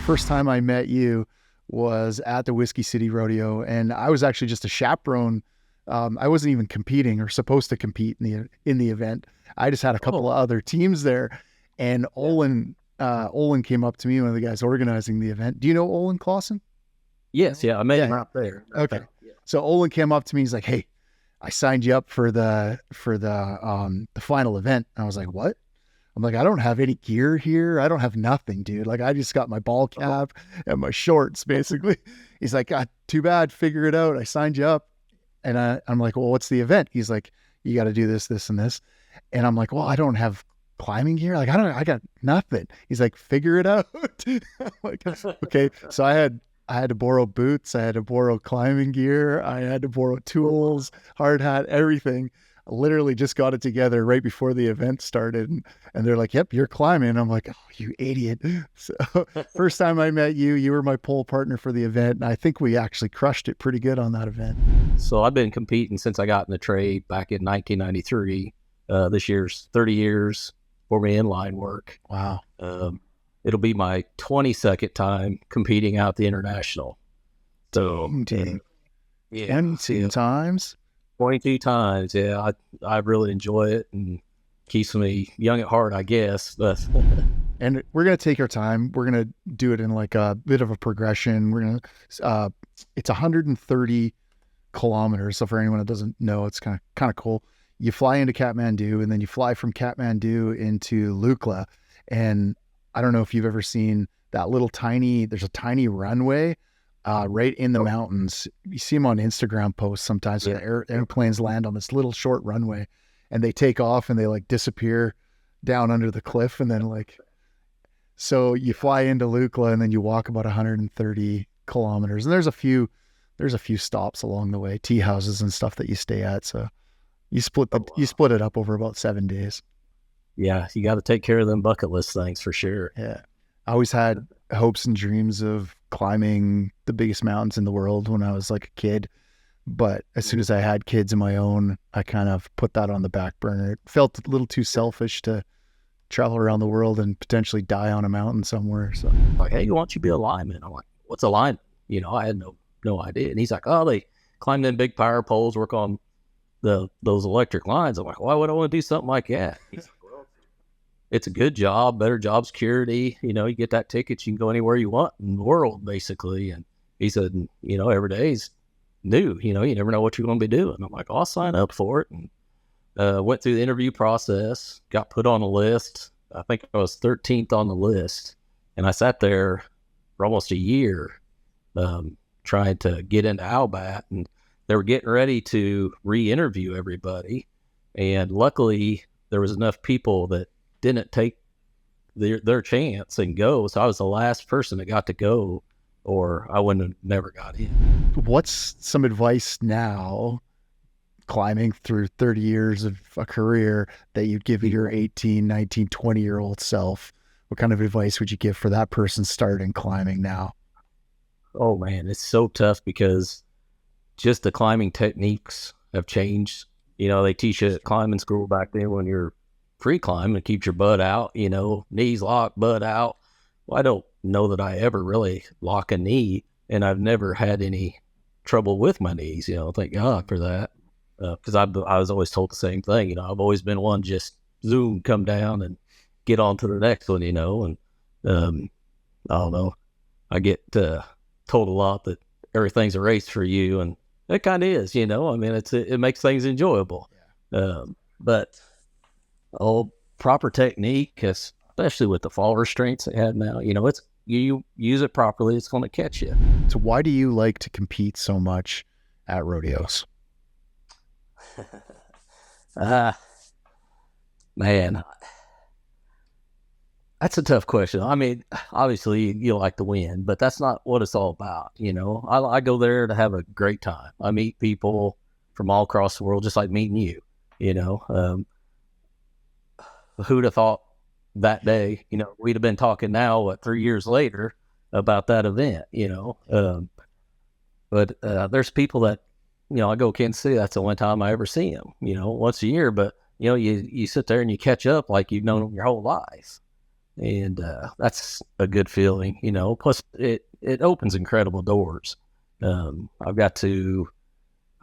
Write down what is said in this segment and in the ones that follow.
first time I met you was at the Whiskey City Rodeo, and I was actually just a chaperone. I wasn't even competing or supposed to compete in the event. I just had a couple of other teams there, and Olin came up to me, one of the guys organizing the event. Do you know Olin Clausen? Yes, yeah, I met him out there. Okay, so Olin came up to me. He's like, "Hey, I signed you up for the final event." And I was like, "What?" I'm like, "I don't have any gear here. I don't have nothing, dude. Like, I just got my ball cap and my shorts, basically." He's like, "Too bad. Figure it out. I signed you up." And I'm like, "Well, what's the event?" He's like, "You got to do this, this, and this." And I'm like, "Well, I don't have climbing gear. Like, I got nothing." He's like, "Figure it out." I'm like, okay. So I had to borrow boots. I had to borrow climbing gear. I had to borrow tools, hard hat, everything. I literally just got it together right before the event started. And they're like, "Yep, you're climbing." I'm like, "Oh, you idiot." So first time I met you, you were my pole partner for the event. And I think we actually crushed it pretty good on that event. So I've been competing since I got in the trade back in 1993. This year's 30 years for me in line work. Wow. It'll be my 22nd time competing out the international. So, yeah, 22 times. 22 times. Yeah, I really enjoy it and keeps me young at heart, I guess. But and we're gonna take our time. We're gonna do it in like a bit of a progression. We're gonna. It's 130 kilometers. So for anyone that doesn't know, it's kind of cool. You fly into Kathmandu, and then you fly from Kathmandu into Lukla, and I don't know if you've ever seen that there's a tiny runway right in the mountains. You see them on Instagram posts sometimes. Yeah. Airplanes land on this little short runway and they take off and they like disappear down under the cliff. And then so you fly into Lukla and then you walk about 130 kilometers. And there's a few stops along the way, tea houses and stuff that you stay at. So you split it up over about 7 days. Yeah, you got to take care of them bucket list things for sure. Yeah. I always had hopes and dreams of climbing the biggest mountains in the world when I was like a kid. But as soon as I had kids of my own, I kind of put that on the back burner. It felt a little too selfish to travel around the world and potentially die on a mountain somewhere. So like, "Hey, why don't you be a lineman?" I'm like, "What's a lineman?" I had no idea. And he's like, "Oh, they climb them big power poles, work on those electric lines." I'm like, "Why would I want to do something like that?" He's like, "Well, it's a good job, better job security. You get that ticket, you can go anywhere you want in the world, basically." And he said, every day's new. You never know what you're going to be doing. I'm like, "I'll sign up for it." And went through the interview process, got put on a list. I think I was 13th on the list. And I sat there for almost a year trying to get into Albat. And they were getting ready to re-interview everybody. And luckily, there was enough people that didn't take their chance and go. So I was the last person that got to go, or I wouldn't have never got in. What's some advice now, climbing through 30 years of a career, that you'd give your 18, 19, 20-year-old self? What kind of advice would you give for that person starting climbing now? Oh, man, it's so tough because just the climbing techniques have changed. They teach you at climbing school back then when you're free climbing, keeps your butt out, knees locked, butt out. Well, I don't know that I ever really lock a knee, and I've never had any trouble with my knees, thank God for that. Because I was always told the same thing, I've always been one just zoom, come down and get on to the next one, and I don't know. I get told a lot that everything's a race for you, and it kind of is, it makes things enjoyable. Yeah. But proper technique, especially with the fall restraints they have now, it's, you use it properly, it's going to catch you. So why do you like to compete so much at rodeos? Man, that's a tough question. I mean, obviously you like to win, but that's not what it's all about. I go there to have a great time. I meet people from all across the world, just like meeting you. Who'd have thought that day, we'd have been talking now, 3 years later about that event, but there's people that, I go to Kansas City, that's the one time I ever see them, once a year, but you sit there and you catch up like you've known them your whole life. And that's a good feeling, you know. Plus, it opens incredible doors. I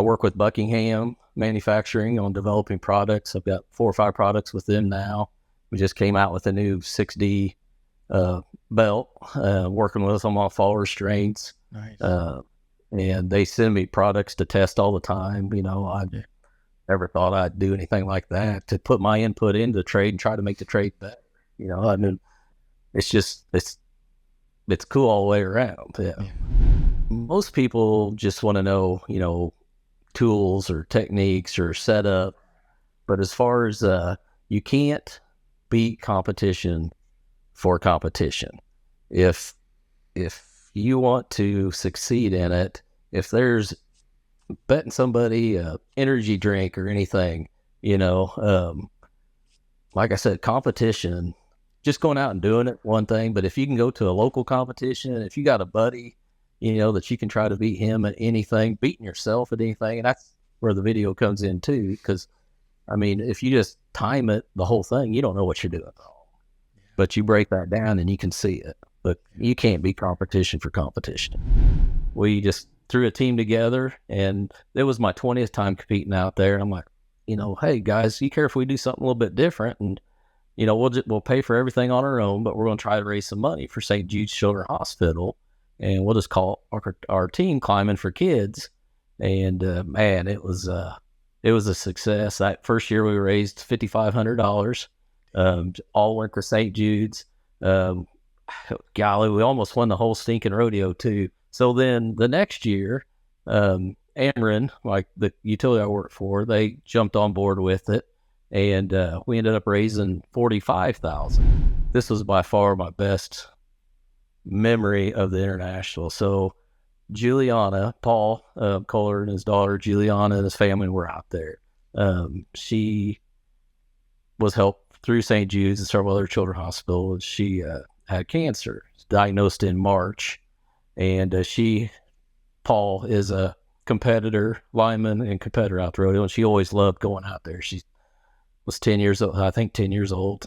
work with Buckingham Manufacturing on developing products. I've got 4 or 5 products with them now. We just came out with a new 6D belt, working with them on fall restraints. Nice. And they send me products to test all the time. You know, I never thought I'd do anything like that, to put my input into the trade and try to make the trade better. You know, I mean, it's cool all the way around. Yeah. Most people just want to know, you know, tools or techniques or setup. But as far as you can't beat competition for competition. If you want to succeed in it, if there's betting somebody a energy drink or anything, you know, like I said, competition, just going out and doing it, one thing. But if you can go to a local competition, if you got a buddy, you know, that you can try to beat him at anything, beating yourself at anything, and that's where the video comes in too. Because I mean, if you just time it, the whole thing, you don't know what you're doing. But you break that down and you can see it. But you can't beat competition for competition. We just threw a team together, and it was my 20th time competing out there. And I'm like, you know, hey guys, you care if we do something a little bit different? And you know, we'll pay for everything on our own, but we're going to try to raise some money for St. Jude's Children's Hospital, and we'll just call our team Climbing for Kids. And man, it was a success. That first year we raised $5,500. All went to St. Jude's. Golly, we almost won the whole stinking rodeo too. So then the next year, Ameren, like the utility I worked for, they jumped on board with it. And we ended up raising $45,000. This was by far my best memory of the international. So Juliana, Paul Kohler and his daughter Juliana and his family were out there. She was helped through St. Jude's and several other children's hospitals. She had cancer, diagnosed in March, and Paul is a competitor, lineman and competitor out the rodeo, and she always loved going out there. She was 10 years old, I think 10 years old.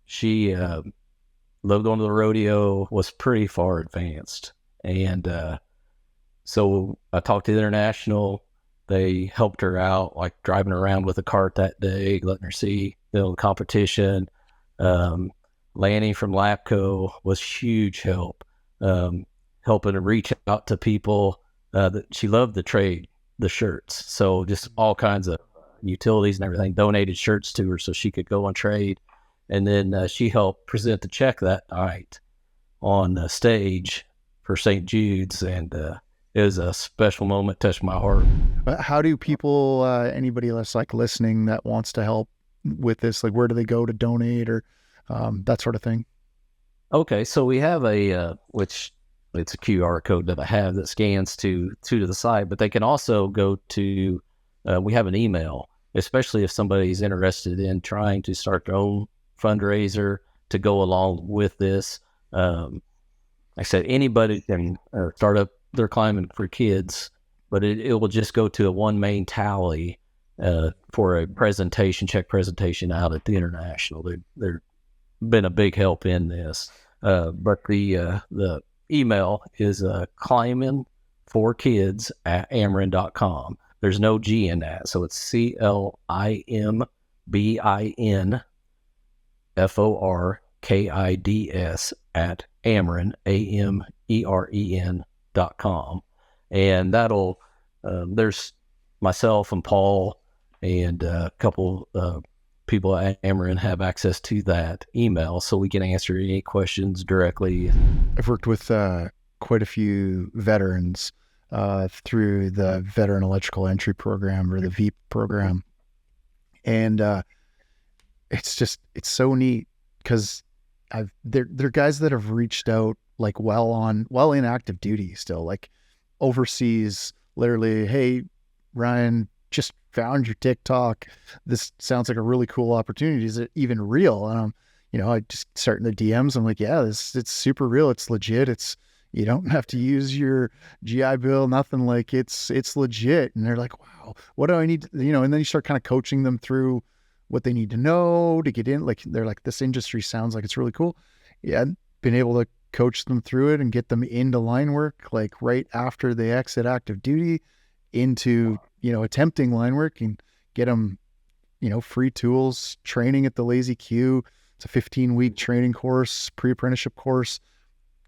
She loved going to the rodeo, was pretty far advanced. And so I talked to the international. They helped her out, like driving around with a cart that day, letting her see, you know, the competition. Lanny from Lapco was huge help, helping to reach out to people. That she loved the trade, the shirts. So just all kinds of utilities and everything donated shirts to her so she could go on trade. And then she helped present the check that night on the stage for St. Jude's, and it was a special moment, touched my heart. How do people, anybody else like listening that wants to help with this, like where do they go to donate or that sort of thing? Okay, so we have which it's a QR code that I have that scans to the site, but they can also go to, we have an email, especially if somebody's interested in trying to start their own fundraiser to go along with this. Like I said, anybody can start up their Climbing for Kids, but it will just go to a one main tally for a check presentation out at the international. They've been a big help in this. But the email is climbinforkids@ameren.com. There's no G in that, so it's CLIMBINFORKIDS @ameren.com. And that'll, there's myself and Paul and a couple people at Ameren have access to that email, so we can answer any questions directly. I've worked with quite a few veterans through the Veteran Electrical Entry Program, or the VEEP program. And it's so neat because they're guys that have reached out like while in active duty still, like overseas, literally, hey, Ryan, just found your TikTok. This sounds like a really cool opportunity. Is it even real? And I just start in the DMs. I'm like, yeah, it's super real. It's legit. You don't have to use your GI Bill, nothing, like it's legit. And they're like, wow, what do I need to, and then you start kind of coaching them through what they need to know to get in. Like they're like, this industry sounds like it's really cool. Yeah, been able to coach them through it and get them into line work like right after they exit active duty into, attempting line work, and get them, free tools, training at the Lazy Q. It's a 15-week training course, pre-apprenticeship course,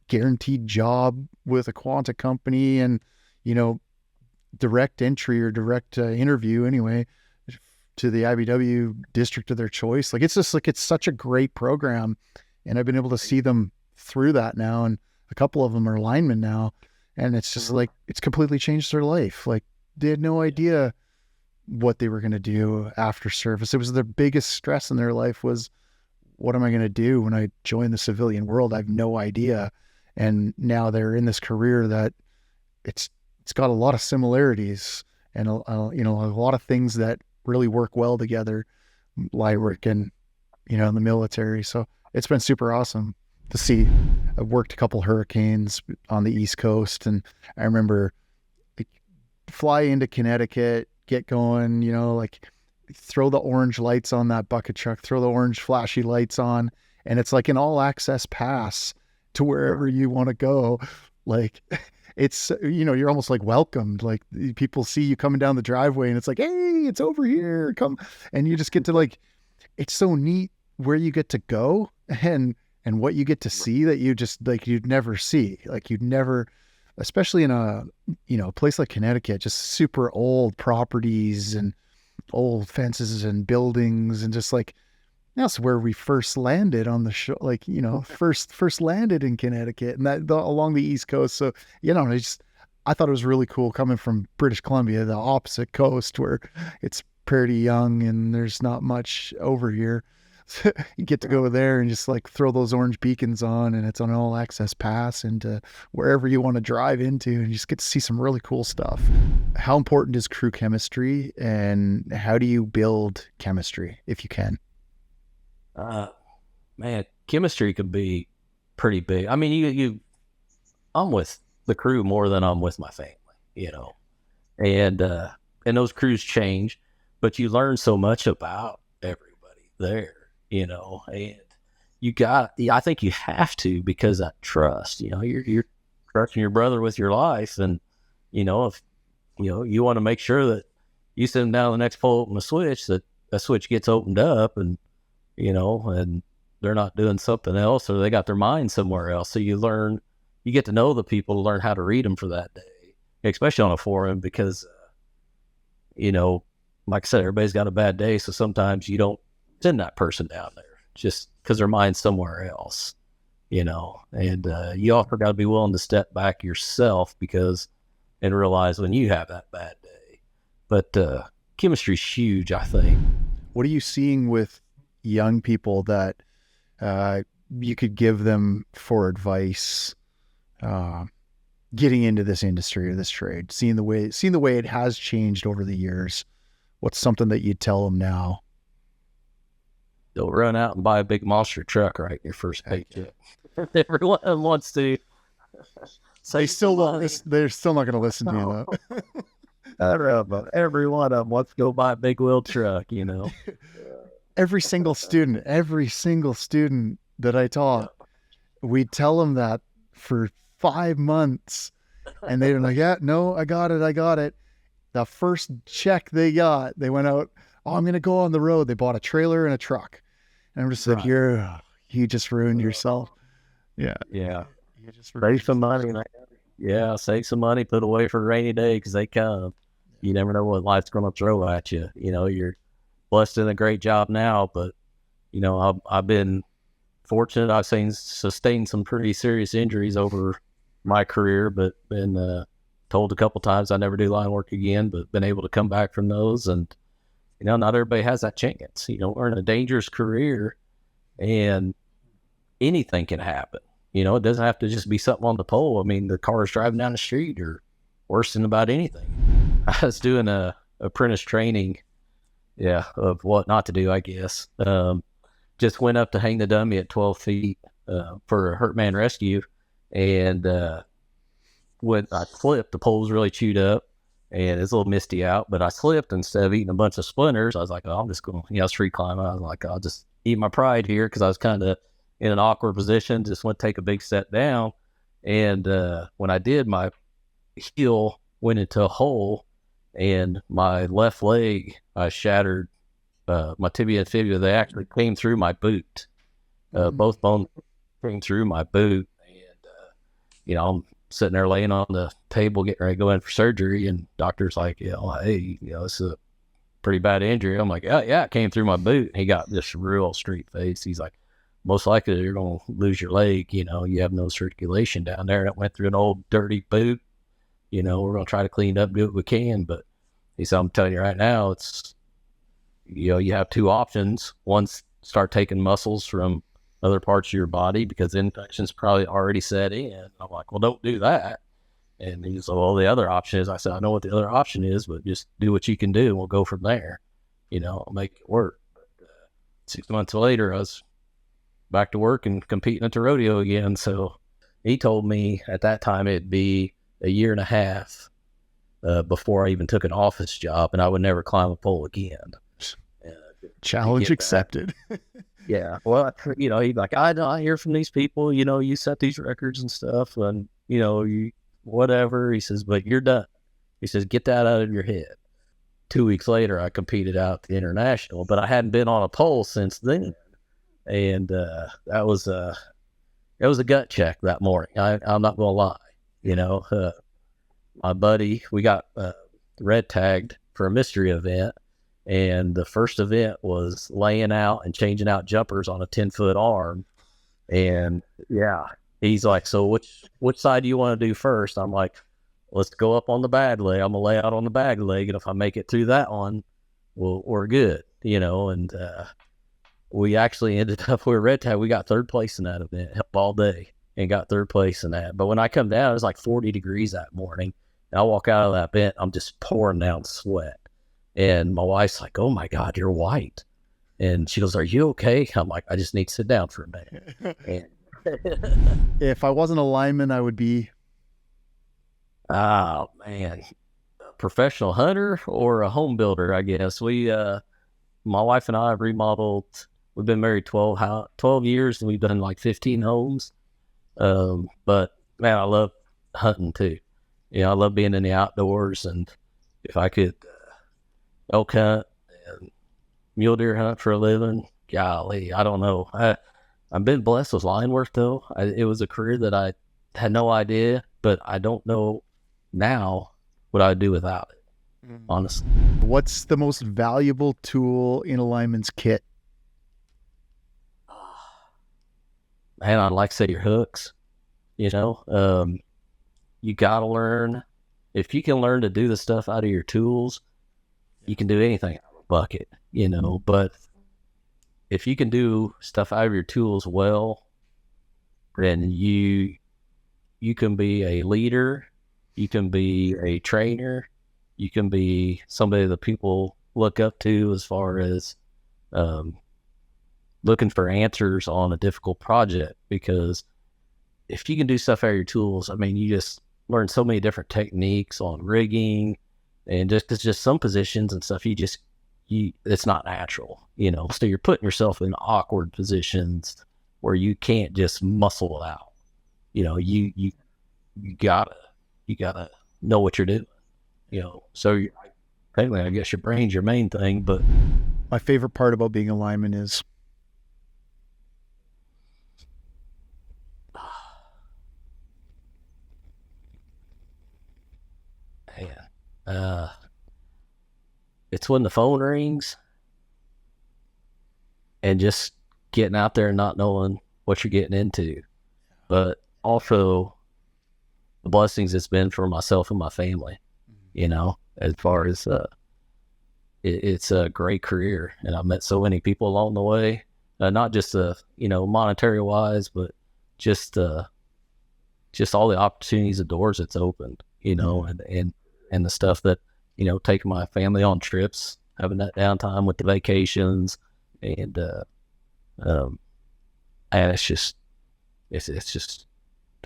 guaranteed job with a quanta company, and, direct entry or direct interview anyway to the IBW district of their choice. Like, it's just like, it's such a great program. And I've been able to see them through that now. And a couple of them are linemen now. And it's just like, it's completely changed their life. Like, they had no idea what they were going to do after service. It was their biggest stress in their life was, what am I going to do when I join the civilian world? I have no idea. And now they're in this career that it's got a lot of similarities and a lot of things that really work well together, line work and, in the military. So it's been super awesome to see. I've worked a couple hurricanes on the East Coast, and I remember fly into Connecticut, get going, like throw the orange lights on that bucket truck, throw the orange flashy lights on, and it's like an all access pass to wherever you want to go. Like, it's, you're almost like welcomed. Like, people see you coming down the driveway and it's like, hey, it's over here, come. And you just get to, like, it's so neat where you get to go and what you get to see that you just, like, you'd never see. Like, you'd never, especially in a, a place like Connecticut, just super old properties and old fences and buildings, and just like, that's where we first landed on the show, like, first landed in Connecticut and that along the East Coast. So, I thought it was really cool coming from British Columbia, the opposite coast, where it's pretty young and there's not much over here. So you get to go there and just like throw those orange beacons on, and it's on all access pass into wherever you want to drive into, and you just get to see some really cool stuff. How important is crew chemistry, and how do you build chemistry if you can? Man, chemistry could be pretty big. I mean, I'm with the crew more than I'm with my family, and those crews change, but you learn so much about everybody there, and I think you have to, because that trust, you're trusting your brother with your life. And, if, you want to make sure that you send them down the next pole, open a switch, that a switch gets opened up, and, and they're not doing something else, or they got their mind somewhere else. So you get to know the people, to learn how to read them for that day, especially on a forum, because, like I said, everybody's got a bad day. So sometimes you don't send that person down there just because their mind's somewhere else, and you also got to be willing to step back yourself and realize when you have that bad day. But chemistry's huge, I think. What are you seeing with young people that you could give them for advice getting into this industry or this trade, seeing the way it has changed over the years? What's something that you'd tell them now? Don't run out and buy a big monster truck right in your first paycheck. Everyone wants to. They're still not going to listen to you, though. I don't know, but every one of them wants to go buy a big wheel truck, Every single student that I taught, we tell them that for 5 months, and they're like, yeah, no, I got it. The first check they got, they went out, oh, I'm going to go on the road. They bought a trailer and a truck. And I'm just like, you just ruined yourself. Yeah. Yeah. Save some money. Yeah, save some money, put away for a rainy day, because they come. You never know what life's going to throw at you. You're blessed in a great job now, but, I've been fortunate. I've sustained some pretty serious injuries over my career, but been told a couple times I never do line work again, but been able to come back from those. And, not everybody has that chance. We're in a dangerous career, and anything can happen. It doesn't have to just be something on the pole. I mean, the cars driving down the street, or worse than about anything. I was doing a apprentice training, of what not to do, I guess. Just went up to hang the dummy at 12 feet for a hurt man rescue, and when I flipped, the pole was really chewed up, and it's a little misty out, but I slipped. Instead of eating a bunch of splinters, I was like, oh, I'm just going, I was free climbing. I was like, I'll just eat my pride here, because I was kind of in an awkward position, just went to take a big step down. And when I did, my heel went into a hole, and my left leg, I shattered my tibia and fibula. They actually came through my boot. Both bones came through my boot. And, I'm sitting there laying on the table getting ready to go in for surgery, and doctor's like, hey, this is a pretty bad injury. I'm like, yeah, it came through my boot. And he got this real straight face. He's like, most likely you're going to lose your leg. You have no circulation down there. And it went through an old dirty boot. We're going to try to clean it up, do what we can. But he said, I'm telling you right now, it's, you have two options. One, start taking muscles from other parts of your body, because infection's probably already set in. I'm like, well, don't do that. And he's like, well, the other option is, I said, I know what the other option is, but just do what you can do, and we'll go from there. I'll make it work. But 6 months later, I was back to work and competing at the rodeo again. So he told me at that time it'd be a year and a half before I even took an office job, and I would never climb a pole again. Challenge accepted. Yeah. Well, he's like, I hear from these people, you set these records and stuff, and, you whatever. He says, but you're done. He says, get that out of your head. 2 weeks later, I competed out the international, but I hadn't been on a pole since then. And that was it was a gut check that morning. I'm not going to lie. My buddy, we got red tagged for a mystery event. And the first event was laying out and changing out jumpers on a 10-foot arm. And yeah, he's like, so which side do you want to do first? I'm like, let's go up on the bag leg. I'm going to lay out on the bag leg. And if I make it through that one, we're good, and we actually ended up with red tag. We got third place in that event, helped all day, and got third place in that. But when I come down, it was like 40 degrees that morning. And I walk out of that event, I'm just pouring down sweat. And my wife's like, oh my God, you're white. And she goes, are you okay? I'm like, I just need to sit down for a minute. And if I wasn't a lineman, I would be. Oh man, a professional hunter or a home builder, I guess. My wife and I have remodeled. We've been married 12 years, and we've done like 15 homes. But man, I love hunting too. I love being in the outdoors, and if I could elk hunt and mule deer hunt for a living, golly, I don't know. I've been blessed with line work though. It was a career that I had no idea, but I don't know now what I'd do without it, honestly. What's the most valuable tool in a lineman's kit? Man, I'd like to say your hooks. You got to learn. If you can learn to do the stuff out of your tools, you can do anything out of a bucket, But if you can do stuff out of your tools well, then you can be a leader, you can be a trainer, you can be somebody that people look up to as far as looking for answers on a difficult project. Because if you can do stuff out of your tools, you just learn so many different techniques on rigging, and just some positions and stuff, it's not natural, so you're putting yourself in awkward positions where you can't just muscle it out. You gotta know what you're doing, so technically, I guess your brain's your main thing. But my favorite part about being a lineman is it's when the phone rings and just getting out there and not knowing what you're getting into. But also the blessings it's been for myself and my family, as far as it's a great career, and I've met so many people along the way, not just monetary wise, but just all the opportunities, the doors it's opened, and the stuff that, taking my family on trips, having that downtime with the vacations, and it's just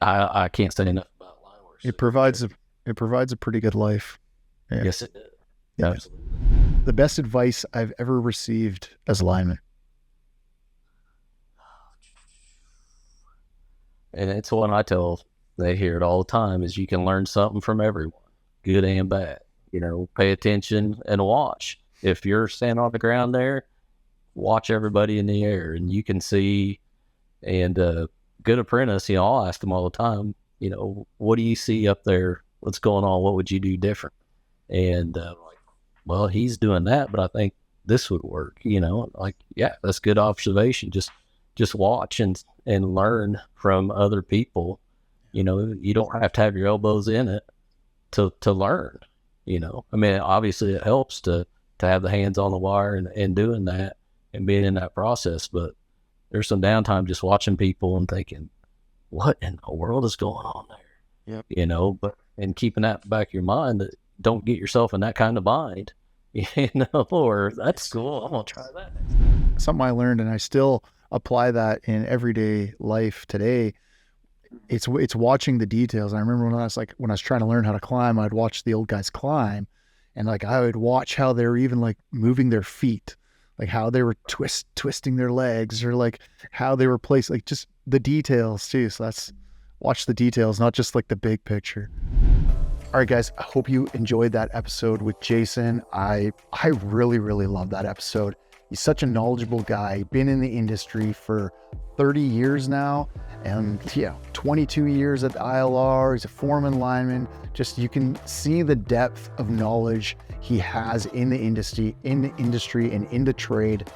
I can't say enough about line work. It provides a pretty good life. Yeah. Yes, it did. Yeah. Absolutely. The best advice I've ever received as a lineman. And it's one I tell, they hear it all the time, is you can learn something from everyone, good and bad. You know, pay attention and watch. If you're standing on the ground there, watch everybody in the air, and you can see. And good apprentice, you know, I'll ask them all the time, you know, what do you see up there? What's going on? What would you do different? And like, well, he's doing that, but I think this would work, you know, like, yeah, that's good observation. Just watch and learn from other people. You know, you don't have to have your elbows in it to learn, you know. I mean, obviously it helps to have the hands on the wire and doing that and being in that process, but there's some downtime just watching people and thinking, what in the world is going on there? Yep. You know, but, and keeping that in the back of your mind, that don't get yourself in that kind of bind, you know, or that's cool, I'm going to try that next time. Something I learned, and I still apply that in everyday life today. It's watching the details. I remember when I was trying to learn how to climb, I'd watch the old guys climb, and like I would watch how they were even like moving their feet, like how they were twisting their legs, or like how they were placed, like just the details too. So that's, watch the details, not just like the big picture. All right, guys, I hope you enjoyed that episode with Jason. I really, really love that episode. He's such a knowledgeable guy, been in the industry for 30 years now, and 22 years at the ILR. He's a foreman lineman. Just, you can see the depth of knowledge he has in the industry and in the trade.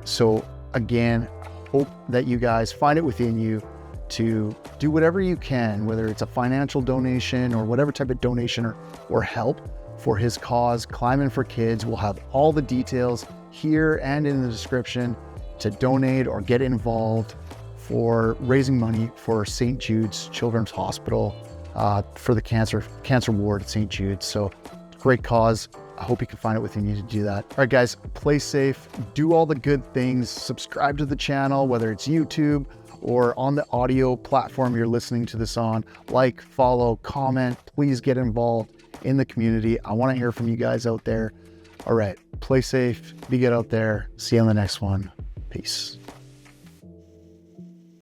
So again, hope that you guys find it within you to do whatever you can, whether it's a financial donation or whatever type of donation or help for his cause, Climbing for Kids. We'll have all the details here and in the description to donate or get involved for raising money for St. Jude's Children's Hospital for the cancer ward at St. Jude's. So great cause. I hope you can find it within you to do that. All right, guys, play safe, do all the good things, subscribe to the channel, whether it's YouTube or on the audio platform you're listening to this on. Like, follow, comment, please get involved in the community. I want to hear from you guys out there. All right, play safe, be good out there. See you on the next one. Peace.